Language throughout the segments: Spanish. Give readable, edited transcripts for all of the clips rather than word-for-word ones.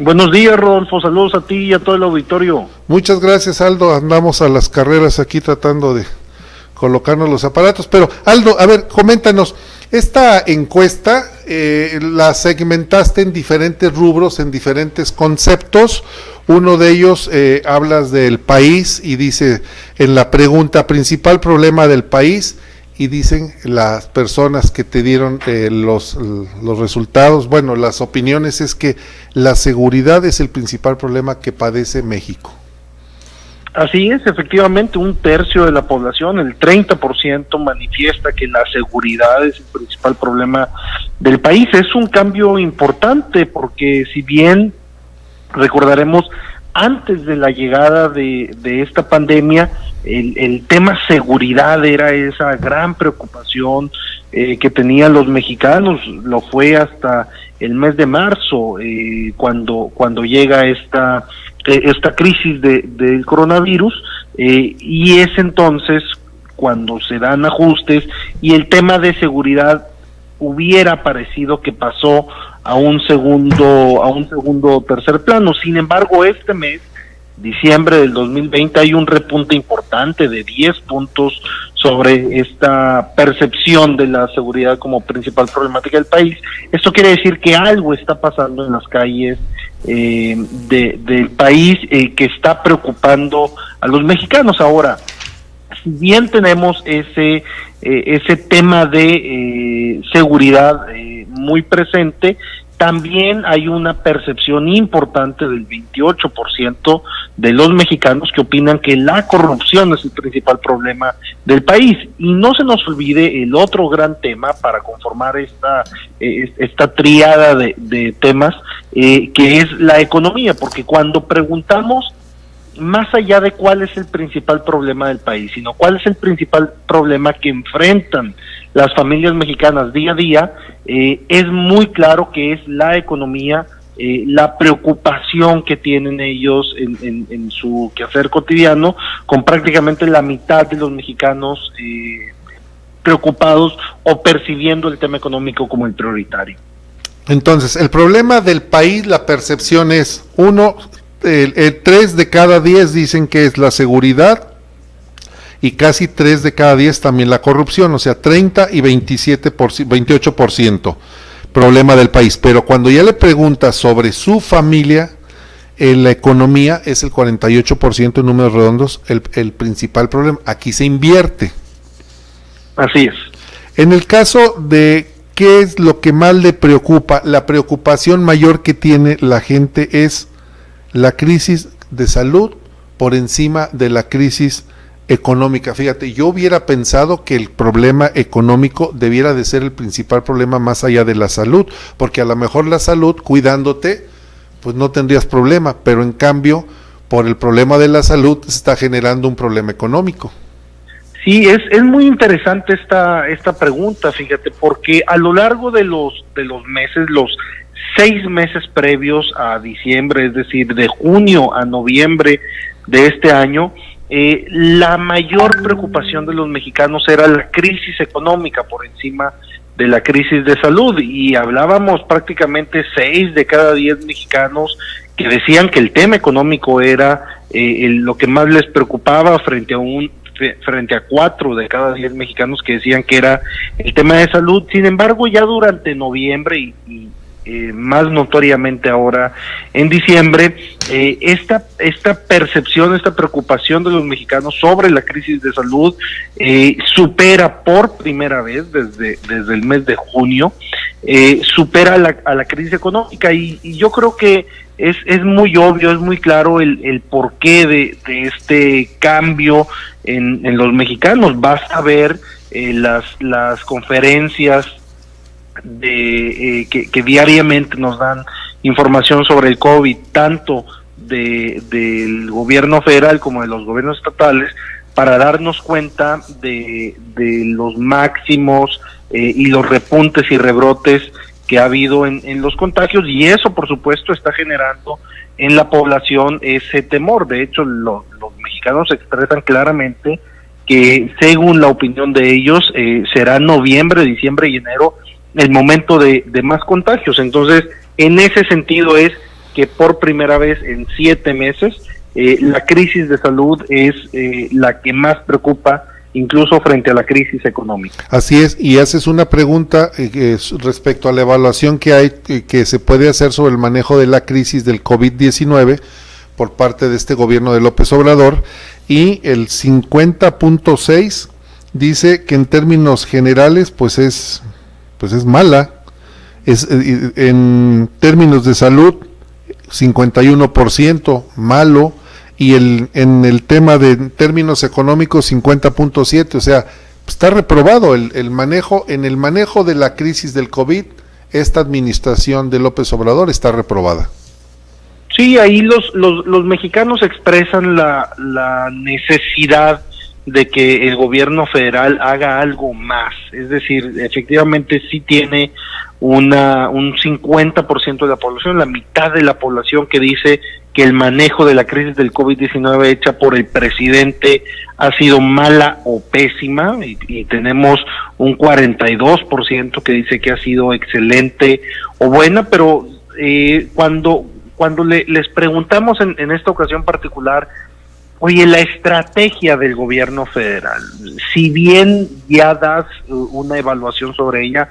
Buenos días, Rodolfo, saludos a ti y a todo el auditorio. Muchas gracias, Aldo, andamos a las carreras aquí tratando de colocarnos los aparatos, pero Aldo, a ver, coméntanos, esta encuesta la segmentaste en diferentes rubros, en diferentes conceptos. Uno de ellos hablas del país y dice en la pregunta principal problema del país, y dicen las personas que te dieron los resultados, bueno, las opiniones es que la seguridad es el principal problema que padece México. Así es, efectivamente, un tercio de la población, el 30%, manifiesta que la seguridad es el principal problema del país. Es un cambio importante porque si bien recordaremos antes de la llegada de esta pandemia, el tema seguridad era esa gran preocupación que tenían los mexicanos. Lo fue hasta el mes de marzo, cuando llega esta crisis del coronavirus, y es entonces cuando se dan ajustes y el tema de seguridad hubiera parecido que pasó a un segundo o tercer plano. Sin embargo, este mes, diciembre del 2020, hay un repunte importante de 10 puntos sobre esta percepción de la seguridad como principal problemática del país. Esto quiere decir que algo está pasando en las calles del país que está preocupando a los mexicanos. Ahora, si bien tenemos ese tema de seguridad muy presente, también hay una percepción importante del 28% de los mexicanos que opinan que la corrupción es el principal problema del país. Y no se nos olvide el otro gran tema para conformar esta tríada de temas, que es la economía, porque cuando preguntamos más allá de cuál es el principal problema del país, sino cuál es el principal problema que enfrentan las familias mexicanas día a día, es muy claro que es la economía, la preocupación que tienen ellos en su quehacer cotidiano, con prácticamente la mitad de los mexicanos preocupados o percibiendo el tema económico como el prioritario. Entonces, el problema del país, la percepción es, 3 de cada 10 dicen que es la seguridad, y casi 3 de cada 10 también la corrupción, o sea, 30 y 28% problema del país. Pero cuando ya le preguntas sobre su familia, la economía es el 48% en números redondos, el principal problema. Aquí se invierte. Así es. En el caso de qué es lo que más le preocupa, la preocupación mayor que tiene la gente es la crisis de salud por encima de la crisis económica. Fíjate, yo hubiera pensado que el problema económico debiera de ser el principal problema más allá de la salud, porque a lo mejor la salud, cuidándote, pues no tendrías problema, pero en cambio, por el problema de la salud se está generando un problema económico. Sí, es muy interesante esta pregunta, fíjate, porque a lo largo de los meses, los 6 meses previos a diciembre, es decir, de junio a noviembre de este año, la mayor preocupación de los mexicanos era la crisis económica por encima de la crisis de salud, y hablábamos prácticamente 6 de cada 10 mexicanos que decían que el tema económico era lo que más les preocupaba, frente a 4 de cada 10 mexicanos que decían que era el tema de salud. Sin embargo, ya durante noviembre y más notoriamente ahora en diciembre, esta percepción, esta preocupación de los mexicanos sobre la crisis de salud supera por primera vez desde el mes de junio, supera a la crisis económica, y yo creo que es muy obvio, es muy claro el porqué de este cambio en los mexicanos. Basta ver las conferencias que diariamente nos dan información sobre el COVID, tanto del gobierno federal como de los gobiernos estatales, para darnos cuenta de los máximos y los repuntes y rebrotes que ha habido en los contagios, y eso por supuesto está generando en la población ese temor. De hecho, los mexicanos expresan claramente que, según la opinión de ellos, será noviembre, diciembre y enero el momento de más contagios. Entonces, en ese sentido es que por primera vez en 7 meses la crisis de salud es la que más preocupa, incluso frente a la crisis económica. Así es, y haces una pregunta respecto a la evaluación que hay, que se puede hacer sobre el manejo de la crisis del COVID-19 por parte de este gobierno de López Obrador, y el 50.6 dice que en términos generales pues es mala, en términos de salud 51% malo, y en el tema de términos económicos 50.7, o sea, está reprobado el manejo de la crisis del COVID. Esta administración de López Obrador está reprobada. Sí, ahí los mexicanos expresan la necesidad de que el gobierno federal haga algo más, es decir, efectivamente sí tiene un 50% de la población, la mitad de la población, que dice que el manejo de la crisis del COVID-19 hecha por el presidente ha sido mala o pésima, y tenemos un 42% que dice que ha sido excelente o buena, pero cuando les preguntamos en esta ocasión particular, oye, la estrategia del gobierno federal, si bien ya das una evaluación sobre ella,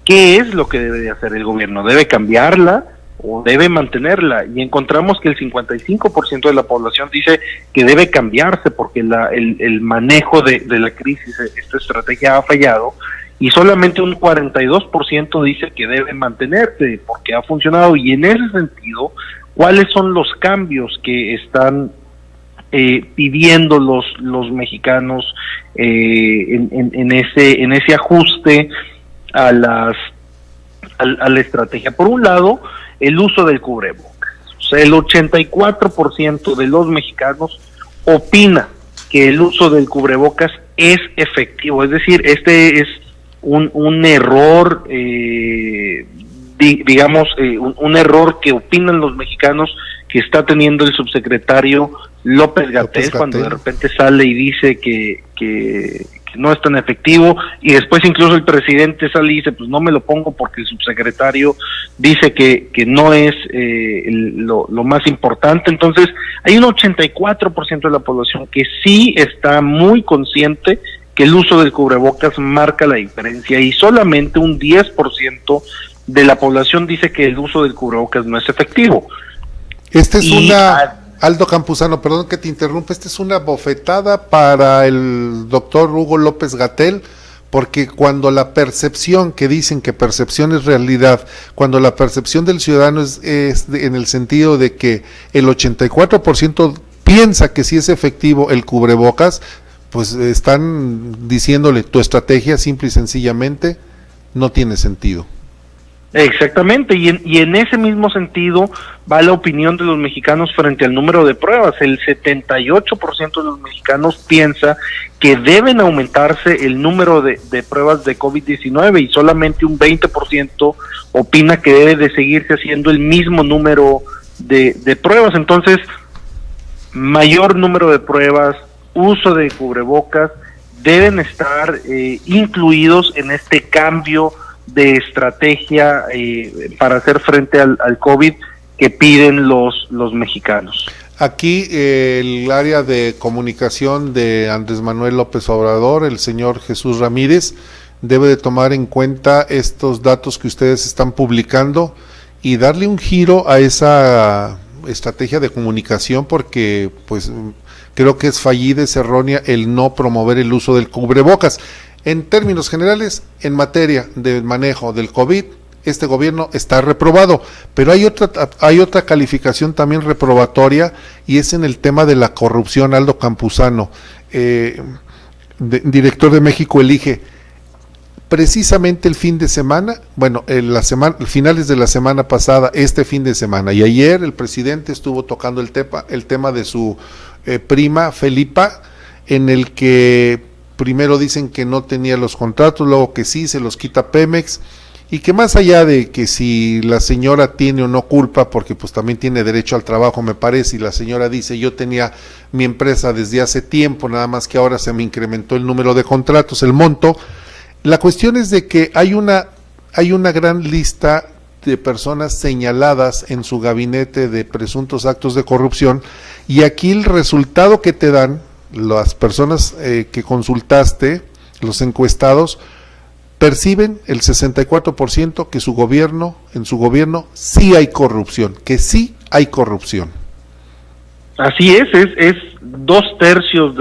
¿qué es lo que debe de hacer el gobierno? ¿Debe cambiarla o debe mantenerla? Y encontramos que el 55% de la población dice que debe cambiarse porque el manejo de la crisis, esta estrategia ha fallado, y solamente un 42% dice que debe mantenerse porque ha funcionado. Y en ese sentido, ¿cuáles son los cambios que están pidiendo los mexicanos en ese ajuste a la estrategia? Por un lado, el uso del cubrebocas. O sea, el 84% de los mexicanos opina que el uso del cubrebocas es efectivo, es decir, este es un error, un error que opinan los mexicanos que está teniendo el subsecretario López-Gatell, cuando de repente sale y dice que no es tan efectivo, y después incluso el presidente sale y dice, pues no me lo pongo porque el subsecretario dice que no es lo más importante. Entonces hay un 84% de la población que sí está muy consciente que el uso del cubrebocas marca la diferencia, y solamente un 10% de la población dice que el uso del cubrebocas no es efectivo. Aldo Campuzano, perdón que te interrumpa, esta es una bofetada para el doctor Hugo López-Gatell, porque cuando la percepción, que dicen que percepción es realidad, cuando la percepción del ciudadano es en el sentido de que el 84% piensa que sí es efectivo el cubrebocas, pues están diciéndole, tu estrategia simple y sencillamente no tiene sentido. Exactamente, y en ese mismo sentido va la opinión de los mexicanos frente al número de pruebas. El 78% de los mexicanos piensa que deben aumentarse el número de pruebas de COVID-19, y solamente un 20% opina que debe de seguirse haciendo el mismo número de pruebas. Entonces, mayor número de pruebas, uso de cubrebocas, deben estar incluidos en este cambio de estrategia para hacer frente al COVID que piden los mexicanos. Aquí el área de comunicación de Andrés Manuel López Obrador, el señor Jesús Ramírez, debe de tomar en cuenta estos datos que ustedes están publicando y darle un giro a esa estrategia de comunicación, porque pues creo que es fallida, es errónea el no promover el uso del cubrebocas. En términos generales, en materia de manejo del COVID, este gobierno está reprobado, pero hay otra calificación también reprobatoria, y es en el tema de la corrupción. Aldo Campuzano, director de México Elige, precisamente el fin de semana, finales de la semana pasada, este fin de semana y ayer, el presidente estuvo tocando el tema de su prima Felipa, en el que primero dicen que no tenía los contratos, luego que sí, se los quita Pemex, y que más allá de que si la señora tiene o no culpa, porque pues también tiene derecho al trabajo, me parece, y la señora dice, yo tenía mi empresa desde hace tiempo, nada más que ahora se me incrementó el número de contratos, el monto. La cuestión es de que hay una gran lista de personas señaladas en su gabinete de presuntos actos de corrupción, y aquí el resultado que te dan las personas que consultaste, los encuestados, perciben el 64% que en su gobierno sí hay corrupción, que sí hay corrupción. Así es 2/3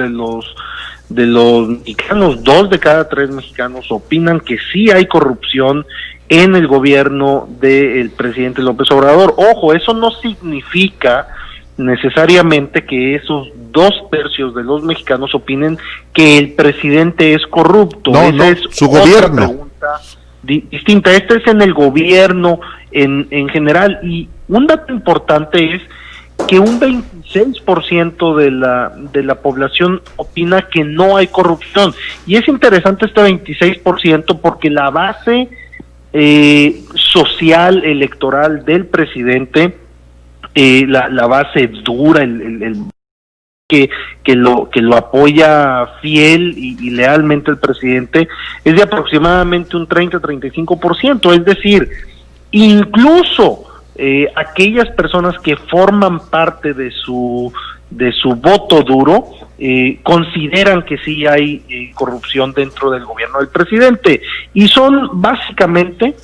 de los mexicanos, 2 de cada 3 mexicanos opinan que sí hay corrupción en el gobierno del presidente López Obrador. Ojo, eso no significa necesariamente que esos 2/3 de los mexicanos opinen que el presidente es corrupto. No, Esa es su otra gobierno. Pregunta distinta. Este es en el gobierno en general, y un dato importante es que un 26% de la población opina que no hay corrupción, y es interesante este 26% porque la base social electoral del presidente, la base dura, el que lo apoya fiel y lealmente el presidente, es de aproximadamente un 30-35%, es decir, incluso aquellas personas que forman parte de su voto duro consideran que sí hay corrupción dentro del gobierno del presidente, y son básicamente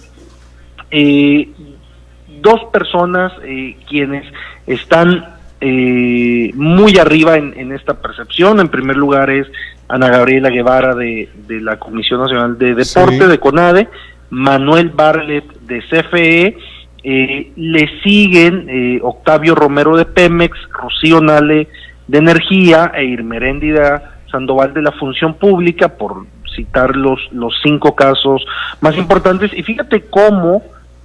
2 personas quienes están muy arriba en esta percepción. En primer lugar es Ana Gabriela Guevara de la Comisión Nacional de Deporte, sí, de CONADE, Manuel Bartlett de CFE, le siguen Octavio Romero de Pemex, Rocío Nale de Energía e Irmeréndida Sandoval de la Función Pública, por citar los 5 casos más importantes. Y fíjate cómo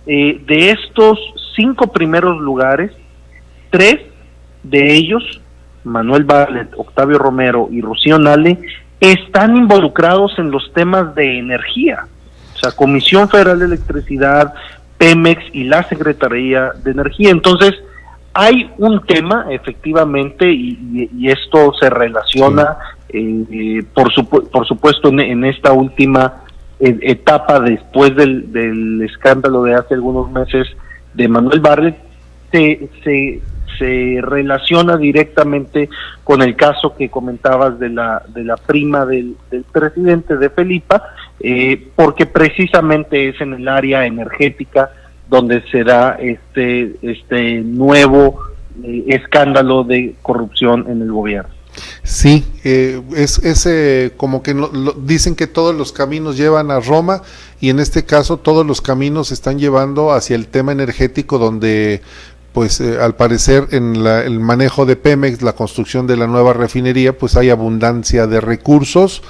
de estos 5 primeros lugares, 3 de ellos, Manuel Bartlett, Octavio Romero y Rocío Nale, están involucrados en los temas de energía. O sea, Comisión Federal de Electricidad, Pemex y la Secretaría de Energía. Entonces, hay un tema, efectivamente, y esto se relaciona, por supuesto, en esta última etapa, después del escándalo de hace algunos meses de Manuel Bartlett, se relaciona directamente con el caso que comentabas de la prima del presidente, de Felipa, porque precisamente es en el área energética donde se da este nuevo escándalo de corrupción en el gobierno. Sí, como que dicen que todos los caminos llevan a Roma, y en este caso todos los caminos están llevando hacia el tema energético, donde pues al parecer en el manejo de Pemex, la construcción de la nueva refinería, pues hay abundancia de recursos,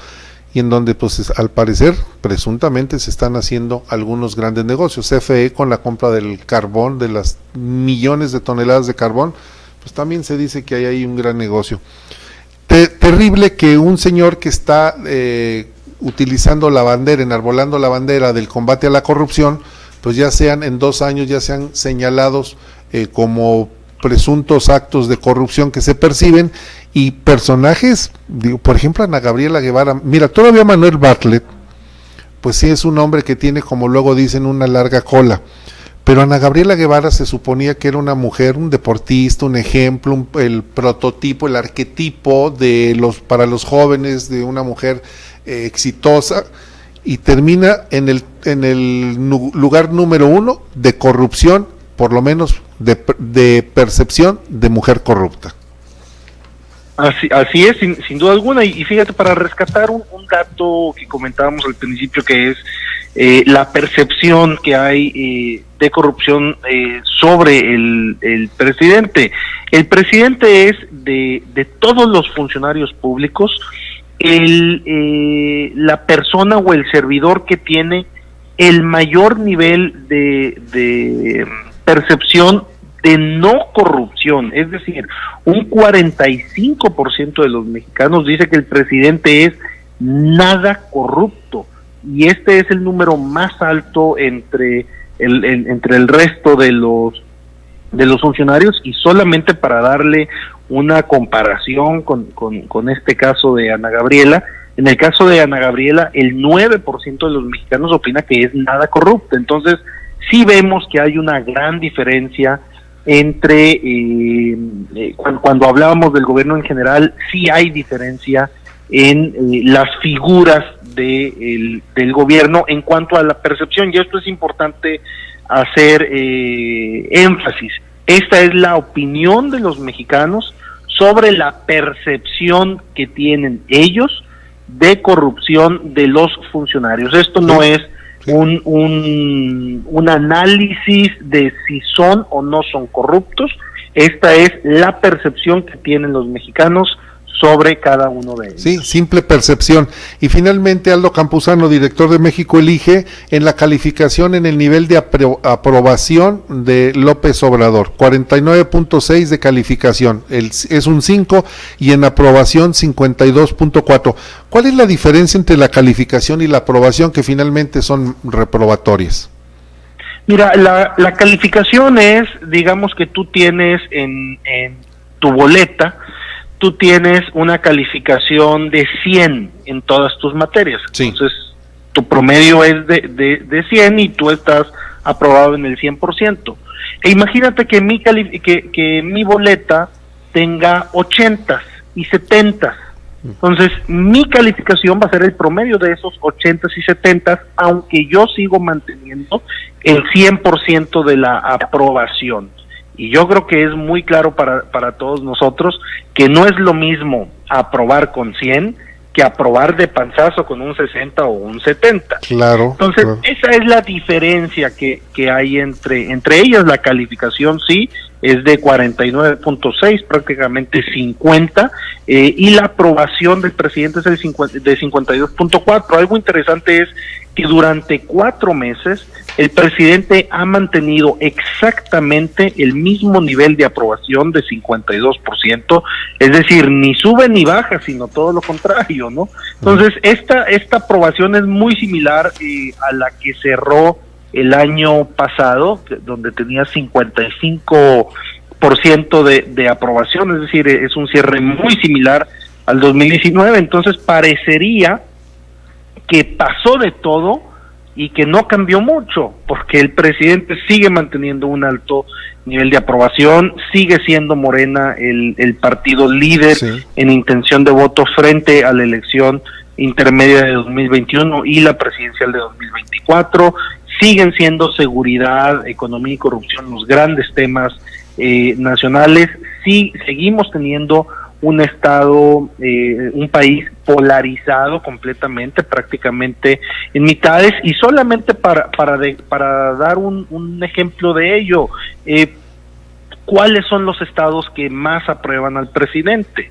y en donde pues al parecer presuntamente se están haciendo algunos grandes negocios. CFE con la compra del carbón, de las millones de toneladas de carbón, pues también se dice que hay ahí un gran negocio. Terrible que un señor que está utilizando la bandera, enarbolando la bandera del combate a la corrupción, pues ya sean en 2 años, ya sean señalados como presuntos actos de corrupción que se perciben, y personajes, por ejemplo Ana Gabriela Guevara. Mira, todavía Manuel Bartlett, pues sí es un hombre que tiene, como luego dicen, una larga cola, pero Ana Gabriela Guevara se suponía que era una mujer, un deportista, un ejemplo, el prototipo, el arquetipo para los jóvenes de una mujer exitosa, y termina en el lugar número 1 de corrupción, por lo menos de percepción de mujer corrupta. Así es, sin duda alguna, y fíjate, para rescatar un dato que comentábamos al principio, que es la percepción que hay de corrupción sobre el presidente. El presidente es de todos los funcionarios públicos la persona o el servidor que tiene el mayor nivel de percepción de no corrupción, es decir, un 45% de los mexicanos dice que el presidente es nada corrupto, y este es el número más alto entre el resto de los funcionarios. Y solamente para darle una comparación con este caso de Ana Gabriela, en el caso de Ana Gabriela el 9% de los mexicanos opina que es nada corrupto. Entonces, sí vemos que hay una gran diferencia entre, cuando hablábamos del gobierno en general, sí hay diferencia en las figuras del gobierno en cuanto a la percepción, y esto es importante hacer énfasis. Esta es la opinión de los mexicanos sobre la percepción que tienen ellos de corrupción de los funcionarios. Esto no es un análisis de si son o no son corruptos. Esta es la percepción que tienen los mexicanos sobre cada uno de ellos. Sí, simple percepción. Y finalmente, Aldo Campuzano, director de México Elige, en la calificación en el nivel de aprobación de López Obrador, 49.6 de calificación, es un 5, y en aprobación 52.4. ¿Cuál es la diferencia entre la calificación y la aprobación, que finalmente son reprobatorias? Mira, la calificación es, digamos que tú tienes en tu boleta, tú tienes una calificación de 100 en todas tus materias. Sí. Entonces, tu promedio es de 100 y tú estás aprobado en el 100%. E imagínate que mi boleta tenga 80 y 70. Entonces, mi calificación va a ser el promedio de esos 80 y 70, aunque yo sigo manteniendo el 100% de la aprobación. Y yo creo que es muy claro para todos nosotros que no es lo mismo aprobar con 100 que aprobar de panzazo con un 60 o un 70. Claro. Entonces, esa es la diferencia que hay entre ellas. La calificación sí es de 49.6, prácticamente 50, y la aprobación del presidente es de 52.4. Algo interesante es que durante 4 meses el presidente ha mantenido exactamente el mismo nivel de aprobación de 52%, es decir, ni sube ni baja, sino todo lo contrario, ¿no? Entonces, esta aprobación es muy similar a la que cerró el año pasado, donde tenía 55% de aprobación, es decir, es un cierre muy similar al 2019, entonces parecería que pasó de todo y que no cambió mucho, porque el presidente sigue manteniendo un alto nivel de aprobación, sigue siendo Morena el partido líder en intención de voto frente a la elección intermedia de 2021 y la presidencial de 2024, siguen siendo seguridad, economía y corrupción los grandes temas nacionales. Sí, seguimos teniendo un estado, un país polarizado completamente, prácticamente en mitades, y solamente para dar un ejemplo de ello, ¿cuáles son los estados que más aprueban al presidente?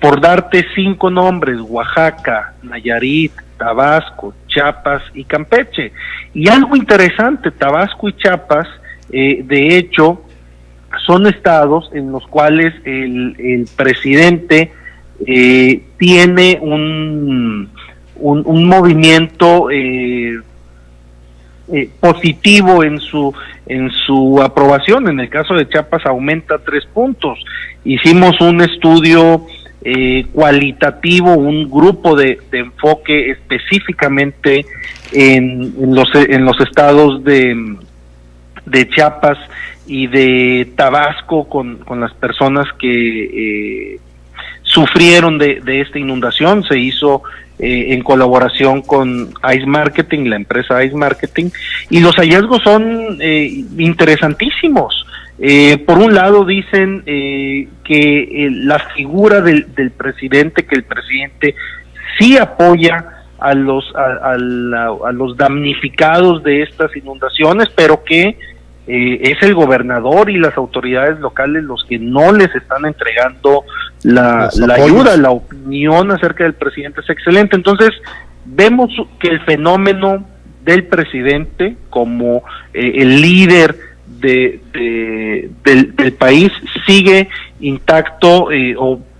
Por darte 5 nombres: Oaxaca, Nayarit, Tabasco, Chiapas y Campeche. Y algo interesante, Tabasco y Chiapas, de hecho, son estados en los cuales el presidente tiene un movimiento positivo en su aprobación. En el caso de Chiapas aumenta 3 puntos. Hicimos un estudio cualitativo, un grupo de enfoque específicamente en los estados de Chiapas y de Tabasco con las personas que sufrieron de esta inundación. Se hizo en colaboración con Ice Marketing, la empresa Ice Marketing, y los hallazgos son interesantísimos. Por un lado dicen que la figura del presidente, que el presidente sí apoya a los damnificados de estas inundaciones, pero que es el gobernador y las autoridades locales los que no les están entregando la ayuda. La opinión acerca del presidente es excelente. Entonces, vemos que el fenómeno del presidente como el líder del país sigue intacto,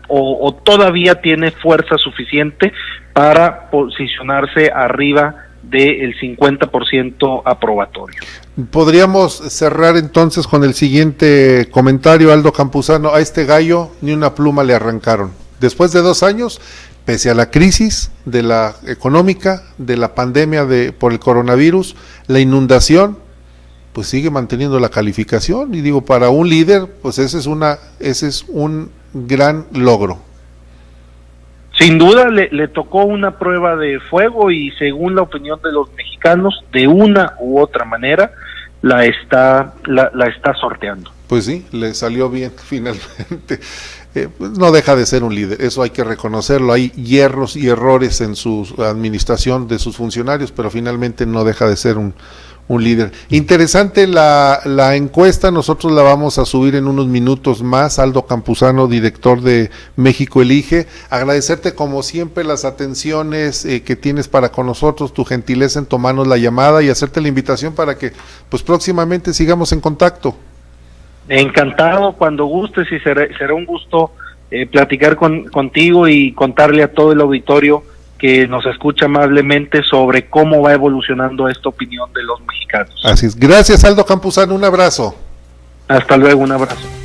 o todavía tiene fuerza suficiente para posicionarse arriba del 50% aprobatorio. Podríamos cerrar entonces con el siguiente comentario, Aldo Campuzano: a este gallo ni una pluma le arrancaron. Después de 2 años, pese a la crisis de la económica, de la pandemia por el coronavirus, la inundación, pues sigue manteniendo la calificación, y digo, para un líder, pues ese es un gran logro. Sin duda le tocó una prueba de fuego y según la opinión de los mexicanos, de una u otra manera, la está sorteando. Pues sí, le salió bien finalmente. Pues no deja de ser un líder, eso hay que reconocerlo. Hay hierros y errores en su administración de sus funcionarios, pero finalmente no deja de ser un líder. Interesante la encuesta, nosotros la vamos a subir en unos minutos más. Aldo Campuzano, director de México Elige, agradecerte como siempre las atenciones que tienes para con nosotros, tu gentileza en tomarnos la llamada y hacerte la invitación para que pues próximamente sigamos en contacto. Encantado, cuando gustes, y será un gusto platicar contigo y contarle a todo el auditorio que nos escucha amablemente sobre cómo va evolucionando esta opinión de los mexicanos. Así es. Gracias, Aldo Campuzano, un abrazo. Hasta luego, un abrazo.